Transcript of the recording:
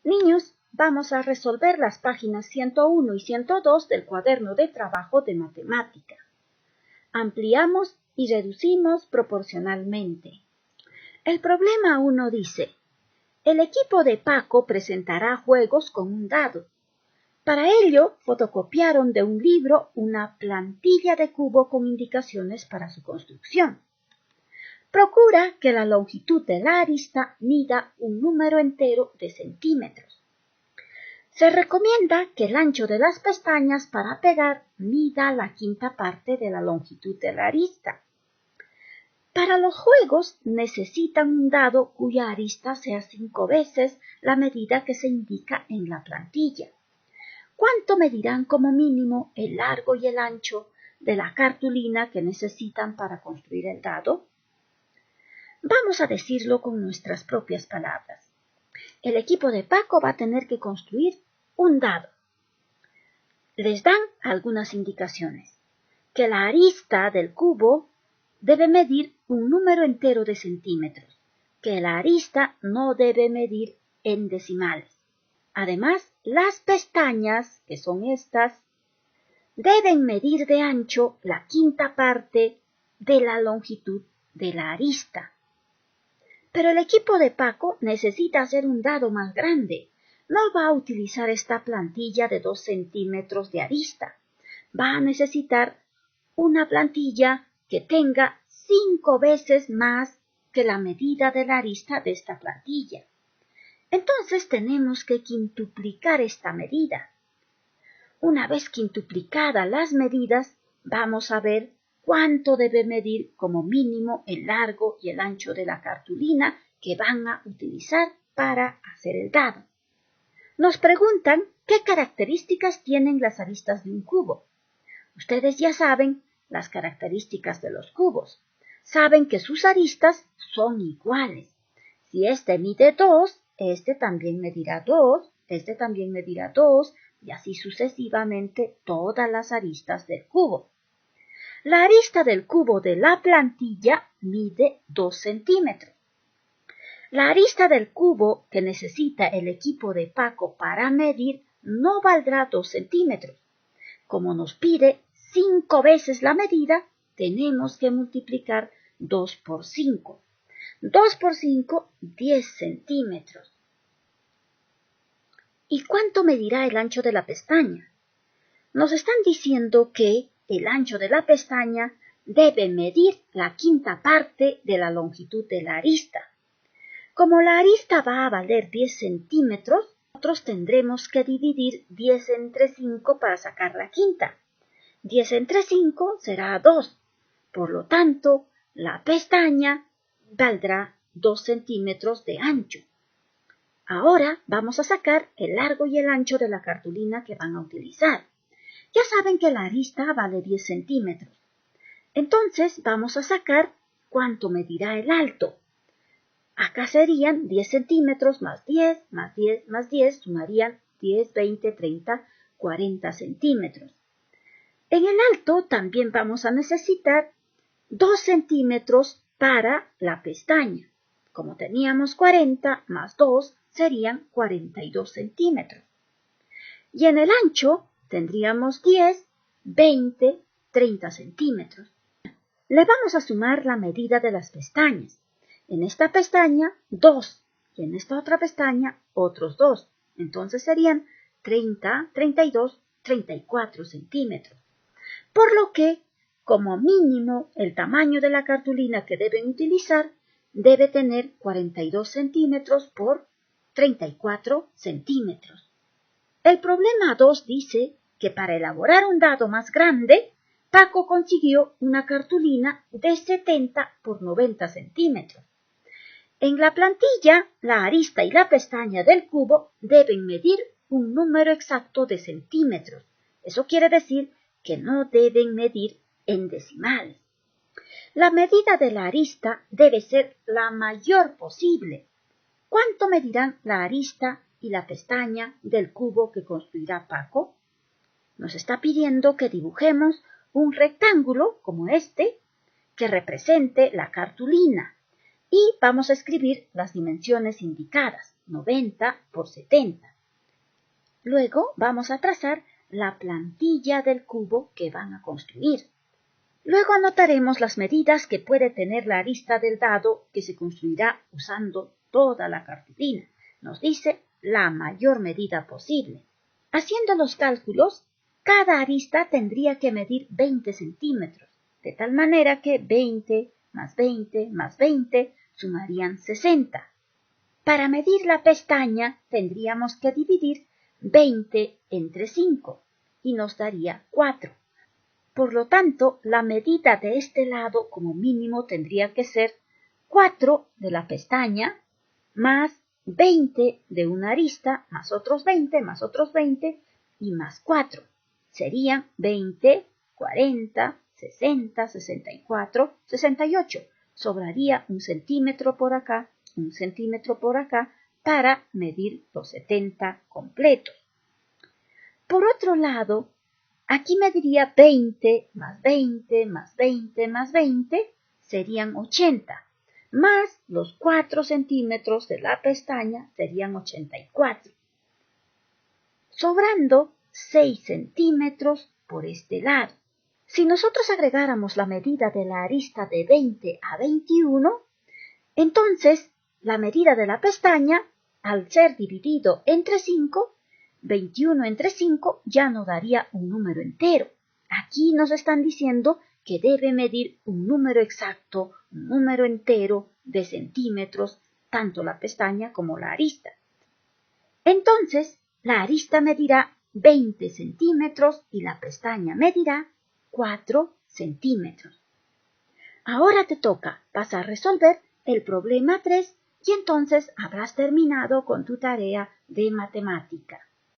Niños, vamos a resolver las páginas 101 y 102 del cuaderno de trabajo de matemática. Ampliamos y reducimos proporcionalmente. El problema 1 dice: el equipo de Paco presentará juegos con un dado. Para ello, fotocopiaron de un libro una plantilla de cubo con indicaciones para su construcción. Procura que la longitud de la arista mida un número entero de centímetros. Se recomienda que el ancho de las pestañas para pegar mida la quinta parte de la longitud de la arista. Para los juegos necesitan un dado cuya arista sea 5 veces la medida que se indica en la plantilla. ¿Cuánto medirán como mínimo el largo y el ancho de la cartulina que necesitan para construir el dado? Vamos a decirlo con nuestras propias palabras. El equipo de Paco va a tener que construir un dado. Les dan algunas indicaciones. Que la arista del cubo debe medir un número entero de centímetros. Que la arista no debe medir en decimales. Además, las pestañas, que son estas, deben medir de ancho la quinta parte de la longitud de la arista. Pero el equipo de Paco necesita hacer un dado más grande. No va a utilizar esta plantilla de 2 centímetros de arista. Va a necesitar una plantilla que tenga 5 veces más que la medida de la arista de esta plantilla. Entonces tenemos que quintuplicar esta medida. Una vez quintuplicadas las medidas, vamos a ver cuánto debe medir como mínimo el largo y el ancho de la cartulina que van a utilizar para hacer el dado. Nos preguntan qué características tienen las aristas de un cubo. Ustedes ya saben las características de los cubos. Saben que sus aristas son iguales. Si este mide 2, este también medirá 2, este también medirá 2, y así sucesivamente todas las aristas del cubo. La arista del cubo de la plantilla mide 2 centímetros. La arista del cubo que necesita el equipo de Paco para medir no valdrá 2 centímetros. Como nos pide 5 veces la medida, tenemos que multiplicar 2 por 5. 2 por 5, 10 centímetros. ¿Y cuánto medirá el ancho de la pestaña? Nos están diciendo que el ancho de la pestaña debe medir la quinta parte de la longitud de la arista. Como la arista va a valer 10 centímetros, nosotros tendremos que dividir 10 entre 5 para sacar la quinta. 10 entre 5 será 2. Por lo tanto, la pestaña valdrá 2 centímetros de ancho. Ahora vamos a sacar el largo y el ancho de la cartulina que van a utilizar. Ya saben que la arista vale 10 centímetros. Entonces vamos a sacar cuánto medirá el alto. Acá serían 10 centímetros más 10, más 10, más 10, sumarían 10, 20, 30, 40 centímetros. En el alto también vamos a necesitar 2 centímetros para la pestaña. Como teníamos 40 más 2 serían 42 centímetros. Y en el ancho tendríamos 10, 20, 30 centímetros. Le vamos a sumar la medida de las pestañas. En esta pestaña 2 y en esta otra pestaña otros 2. Entonces serían 30, 32, 34 centímetros. Por lo que, como mínimo, el tamaño de la cartulina que deben utilizar debe tener 42 centímetros por 34 centímetros. El problema 2 dice que para elaborar un dado más grande, Paco consiguió una cartulina de 70 por 90 centímetros. En la plantilla, la arista y la pestaña del cubo deben medir un número exacto de centímetros. Eso quiere decir que no deben medir en decimales. La medida de la arista debe ser la mayor posible. ¿Cuánto medirán la arista y la pestaña del cubo que construirá Paco? Nos está pidiendo que dibujemos un rectángulo como este que represente la cartulina y vamos a escribir las dimensiones indicadas, 90 por 70. Luego vamos a trazar la plantilla del cubo que van a construir. Luego anotaremos las medidas que puede tener la arista del dado que se construirá usando toda la cartulina. Nos dice la mayor medida posible. Haciendo los cálculos, cada arista tendría que medir 20 centímetros, de tal manera que 20 más 20 más 20 sumarían 60. Para medir la pestaña tendríamos que dividir 20 entre 5 y nos daría 4. Por lo tanto, la medida de este lado como mínimo tendría que ser 4 de la pestaña más 20 de una arista más otros 20 y más 4. Serían 20, 40, 60, 64, 68. Sobraría un centímetro por acá para medir los 70 completos. Por otro lado, aquí mediría 20 más 20 más 20 más 20 serían 80, más los 4 centímetros de la pestaña serían 84, sobrando 6 centímetros por este lado. Si nosotros agregáramos la medida de la arista de 20 a 21, entonces la medida de la pestaña, al ser dividido entre 5, 21 entre 5 ya no daría un número entero. Aquí nos están diciendo que debe medir un número exacto, un número entero de centímetros, tanto la pestaña como la arista. Entonces, la arista medirá 20 centímetros y la pestaña medirá 4 centímetros. Ahora te toca, vas a resolver el problema 3 y entonces habrás terminado con tu tarea de matemática.